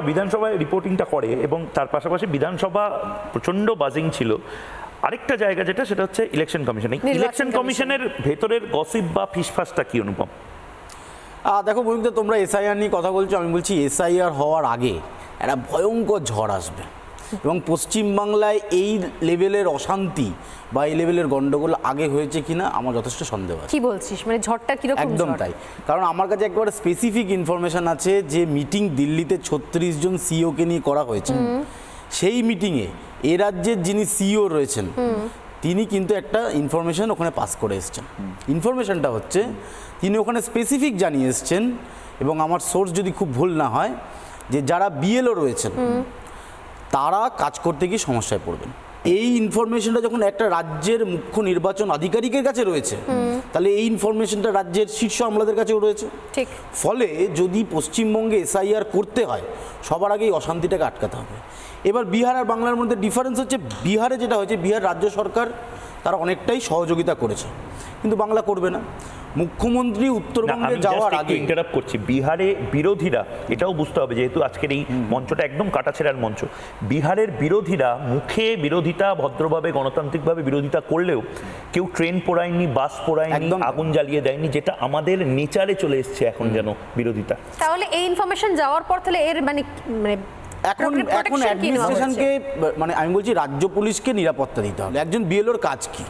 বিধানসভায় রিপোর্টিংটা করে এবং তার পাশাপাশি বিধানসভা প্রচন্ড বাজিং ছিল। আরেকটা জায়গা যেটা সেটা হচ্ছে ইলেকশন কমিশন। ইলেকশন কমিশনের ভেতরের গসিপ বা ফিসফাসটা কি অনুপম? দেখো বন্ধু, তোমরা এসআইআর নিয়ে কথা বলছো, আমি বলছি এসআইআর হওয়ার আগে একটা ভয়ঙ্কর ঝড় আসবে এবং পশ্চিমবাংলায় এই লেভেলের অশান্তি বা এই লেভেলের গন্ডগোল আগে হয়েছে কিনা আমার যথেষ্ট সন্দেহ আছে। কি বলছিস, মানে ঝড়টা কিরকম? একদম তাই, কারণ আমার কাছে একবারে স্পেসিফিক ইনফরমেশন আছে যে মিটিং দিল্লিতে 36 জন সিইওকে নিয়ে করা হয়েছে। সেই মিটিংয়ে এ রাজ্যের যিনি সিইও রয়েছেন তিনি কিন্তু একটা ইনফরমেশন ওখানে পাস করে এসেছেন। ইনফরমেশনটা হচ্ছে তিনি ওখানে স্পেসিফিক জানিয়ে এসেছেন, এবং আমার সোর্স যদি খুব ভুল না হয়, যে যারা বিএলও রয়েছেন তারা কাজ করতে গিয়ে সমস্যায় পড়বেন। এই ইনফরমেশনটা যখন একটা রাজ্যের মুখ্য নির্বাচন আধিকারিকের কাছে রয়েছে, তাহলে এই ইনফরমেশনটা রাজ্যের শীর্ষ আমলাদের কাছেও রয়েছে। ঠিক। ফলে যদি পশ্চিমবঙ্গে এসআইআর করতে হয়, সবার আগে এই অশান্তিটাকে আটকাতে হবে। এবার বিহার আর বাংলার মধ্যে ডিফারেন্স হচ্ছে, বিহারে যেটা হয়েছে, বিহার রাজ্য সরকার তারা অনেকটাই সহযোগিতা করেছে, কিন্তু বাংলা করবে না। মুখ্যমন্ত্রী উত্তরবঙ্গে যাওয়ার আগে ইন্টারাপ্ট করছি, বিহারে বিরোধীরা, এটাও বুঝতে হবে যেহেতু আজকের এই মঞ্চটা একদম কাটাছেড়ার মঞ্চ, বিহারের বিরোধীরা মুখে বিরোধিতা, ভদ্রভাবে গণতান্ত্রিকভাবে বিরোধিতা করলেও কেউ ট্রেন পোড়ায়নি, বাস পোড়ায়নি, আগুন জ্বালিয়ে দেয়নি, যেটা আমাদের নেচারে চলে এসছে এখন যেন বিরোধিতা। তাহলে এই ইনফরমেশন যাওয়ার পর তাহলে এর মানে এখন অ্যাডমিনিস্ট্রেশনকে, মানে আমি বলছি রাজ্য পুলিশকে নিরাপত্তা দিতে হবে। একজন বিএলওর কাজ কি?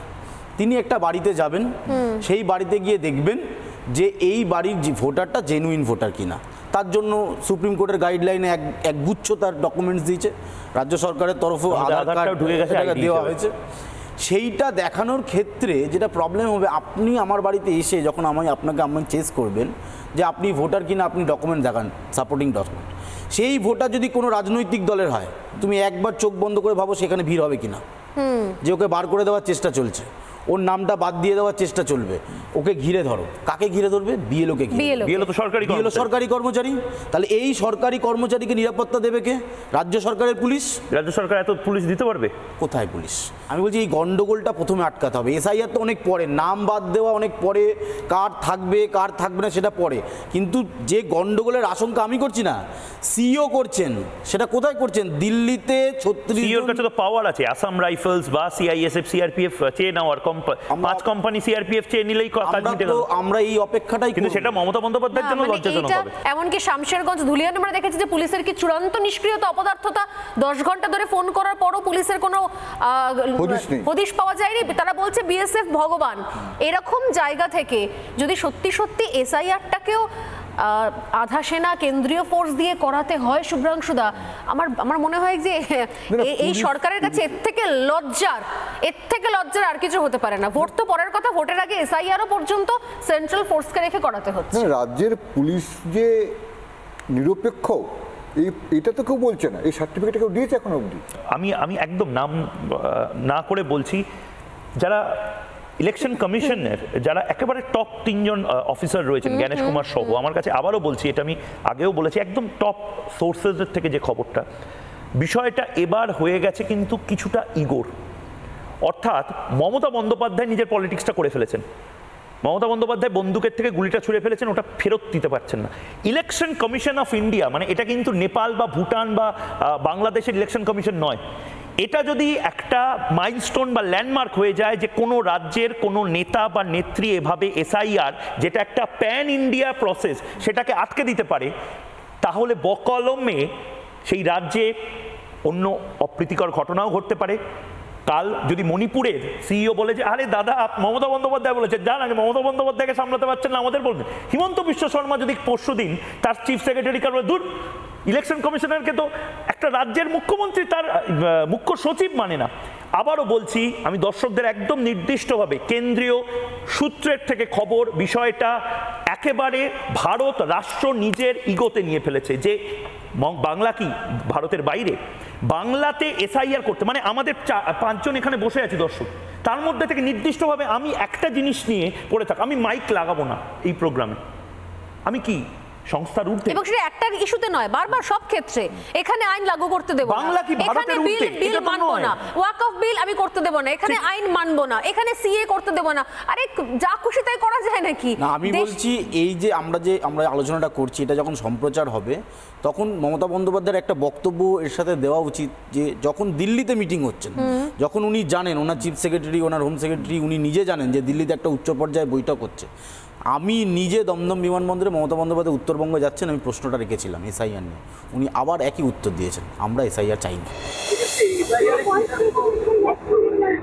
তিনি একটা বাড়িতে যাবেন, সেই বাড়িতে গিয়ে দেখবেন যে এই বাড়ির যে ভোটারটা জেনুইন ভোটার কিনা। তার জন্য সুপ্রিম কোর্টের গাইডলাইনে এক গুচ্ছ তার ডকুমেন্টস দিয়েছে, রাজ্য সরকারের তরফে আধার কার্ড দেওয়া হয়েছে। সেইটা দেখানোর ক্ষেত্রে যেটা প্রবলেম হবে, আপনি আমার বাড়িতে এসে যখন আপনাকে চেস করবেন যে আপনি ভোটার কিনা, আপনি ডকুমেন্ট দেখান, সাপোর্টিং ডকুমেন্ট। সেই ভোটার যদি কোনো রাজনৈতিক দলের হয়, তুমি একবার চোখ বন্ধ করে ভাবো সেখানে ভিড় হবে কিনা, যে ওকে বার করে দেওয়ার চেষ্টা চলছে, ওর নামটা বাদ দিয়ে দেওয়ার চেষ্টা চলবে, ওকে ঘিরে ধরো। কাকে ঘিরে ধরবে? বিএলওকে। বিএলও তো সরকারি কর্মচারী। তাহলে এই সরকারি কর্মচারীকে নিরাপত্তা দেবে কে? রাজ্য সরকারের পুলিশ। রাজ্য সরকার এত পুলিশ দিতে পারবে? কোথায় পুলিশ? আমি বলছি এই গন্ডগোলটা প্রথমে আটকাতে হবে। এসআইআর তো অনেক পরে, নাম বাদ দেওয়া অনেক পরে, কার থাকবে কার থাকবে না সেটা পরে, কিন্তু যে গন্ডগোলের আশঙ্কা আমি করছি না, সিইও করছেন। সেটা কোথায় করছেন? দিল্লিতে 36 সিইওর কাছে তো পাওয়ার আছে। আসাম রাইফেলস বা সিআইএসএফ, সিআরপিএফ চেয়ে নেওয়ার, 5 কোম্পানি সিআরপিএফ চেয়ে নিলেই কাজ মিটে গেল। আমরা এই অপেক্ষাটাই, কিন্তু সেটা মমতা বন্দ্যোপাধ্যায়ের জন্য লজ্জাজনক হবে। এমনকি শামশেরগঞ্জ, ধুলিয়ান আমরা দেখেছি যে পুলিশের কি চূড়ান্ত নিষ্ক্রিয়তা, অপদার্থতা। 10 ঘন্টা ধরে ফোন করার পরও পুলিশের কোনো হদিশ পাওয়া যায়নি। তারা বলছে বিএসএফ ভগবান। এরকম জায়গা থেকে যদি সত্যি সত্যি এসআইআরটাকেও আধা সেনা কেন্দ্রীয় ফোর্স দিয়ে করাতে হয়, শুভ্রাংশুদা, আমার মনে হয় যে এই সরকারের কাছে এর থেকে লজ্জার আর কিছু হতে পারে না। ভোট তো পরের কথা, ভোটের আগে এসআইআরও পর্যন্ত সেন্ট্রাল ফোর্সকে রেখে করাতে হচ্ছে। রাজ্যের পুলিশ যে নিরপেক্ষ, এটা তো কেউ বলছে না। এই সার্টিফিকেট কেউ দিয়েছে এখন অবধি? আমি একদম নাম না করে বলছি, যারা ইলেকশন কমিশনের যারা একেবারে টপ 3 জন অফিসার রয়েছেন, জ্ঞানেশ কুমার সহ, আমার কাছে আবারও বলছি, এটা আমি আগেও বলেছি, একদম টপ সোর্সেসের থেকে যে খবরটা, বিষয়টা এবার হয়ে গেছে কিন্তু কিছুটা ইগোর। অর্থাৎ মমতা বন্দ্যোপাধ্যায় নিজের পলিটিক্সটা করে ফেলেছেন। মমতা বন্দ্যোপাধ্যায় বন্দুকের থেকে গুলিটা ছুড়ে ফেলেছেন, ওটা ফেরত দিতে পারছেন না। ইলেকশন কমিশন অফ ইন্ডিয়া মানে এটা কিন্তু নেপাল বা ভুটান বা বাংলাদেশের ইলেকশন কমিশন নয়। এটা যদি একটা মাইলস্টোন বা ল্যান্ডমার্ক হয়ে যায় যে কোনো রাজ্যের কোনো নেতা বা নেত্রী এভাবে এসআইআর, যেটা একটা প্যান ইন্ডিয়া প্রসেস, সেটাকে আটকে দিতে পারে, তাহলে বকলমে সেই রাজ্যে অন্য অপ্রীতিকর ঘটনাও ঘটতে পারে। কাল যদি মণিপুরের সিইও বলে যে আরে দাদা মমতা বন্দ্যোপাধ্যায় বলেছে, যান আগে মমতা বন্দ্যোপাধ্যায়কে সামলাতে পারছেন না, আমাদের বলবেন। হিমন্ত বিশ্ব শর্মা যদি পরশুদিন তার চিফ সেক্রেটারি কারণে দূর ইলেকশন কমিশনারকে তো একটা রাজ্যের মুখ্যমন্ত্রী তার মুখ্য সচিব মানে না। আবারও বলছি, আমি দর্শকদের একদম নির্দিষ্টভাবে কেন্দ্রীয় সূত্রের থেকে খবর, বিষয়টা একেবারে ভারত রাষ্ট্র নিজের ইগোতে নিয়ে ফেলেছে যে বাংলা কি ভারতের বাইরে, বাংলাতে এসআইআর করতে মানে আমাদের 5 জন এখানে বসে আছি দর্শক, তার মধ্যে থেকে নির্দিষ্টভাবে আমি একটা জিনিস নিয়ে পড়ে থাক, আমি মাইক লাগাবো না এই প্রোগ্রামে। আমি কি সংস্থার ঊর্ধ্বে। এবং সেটা একটা ইস্যুতে নয়, বারবার সব ক্ষেত্রে। এখানে আইন লাগু করতে দেব না, বাংলা কি ভারতের ঊর্ধ্বে? বিল মানবো না, ওয়াকফ বিল আমি করতে দেব না, এখানে আইন মানবো না, এখানে সিএ করতে দেব না। আরে যা খুশি তাই করা যায় নাকি? না, আমি বলছি এই যে আমরা আলোচনাটা করছি, এটা যখন সম্প্রচার হবে তখন মমতা বন্দ্যোপাধ্যায়ের একটা বক্তব্য এর সাথে দেওয়া উচিত, যে যখন দিল্লিতে মিটিং হচ্ছেন, যখন উনি জানেন, ওনার চিফ সেক্রেটারি, ওনার হোম সেক্রেটারি, উনি নিজে জানেন যে দিল্লিতে একটা উচ্চ পর্যায়ে বৈঠক হচ্ছে। আমি নিজে দমদম বিমানবন্দরে মমতা বন্দ্যোপাধ্যায় উত্তরবঙ্গে যাচ্ছেন, আমি প্রশ্নটা রেখেছিলাম এসআইআর নিয়ে, উনি আবার একই উত্তর দিয়েছেন, আমরা এসআইআর চাই না।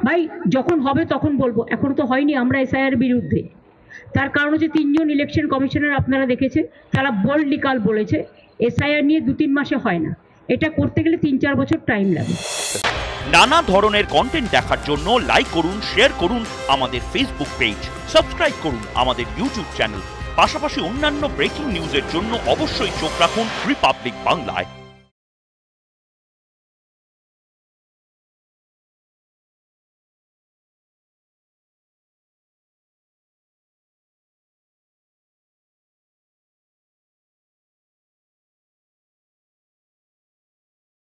ভাই যখন হবে তখন বলবো, এখন তো হয়নি। আমরা এসআইআর বিরুদ্ধে, তার কারণ হচ্ছে 3 জন ইলেকশন কমিশনার আপনারা দেখেছেন, তারা বোল্ডলি কাল বলেছে এসআইআর নিয়ে 2-3 মাসে হয় না, এটা করতে গেলে 3-4 বছর টাইম লাগে। নানা ধরনের কন্টেন্ট দেখার জন্য লাইক করুন, শেয়ার করুন আমাদের ফেসবুক পেজ, সাবস্ক্রাইব করুন আমাদের ইউটিউব চ্যানেল। পাশাপাশি অন্যান্য ব্রেকিং নিউজের জন্য অবশ্যই চোখ রাখুন রিপাবলিক বাংলায়।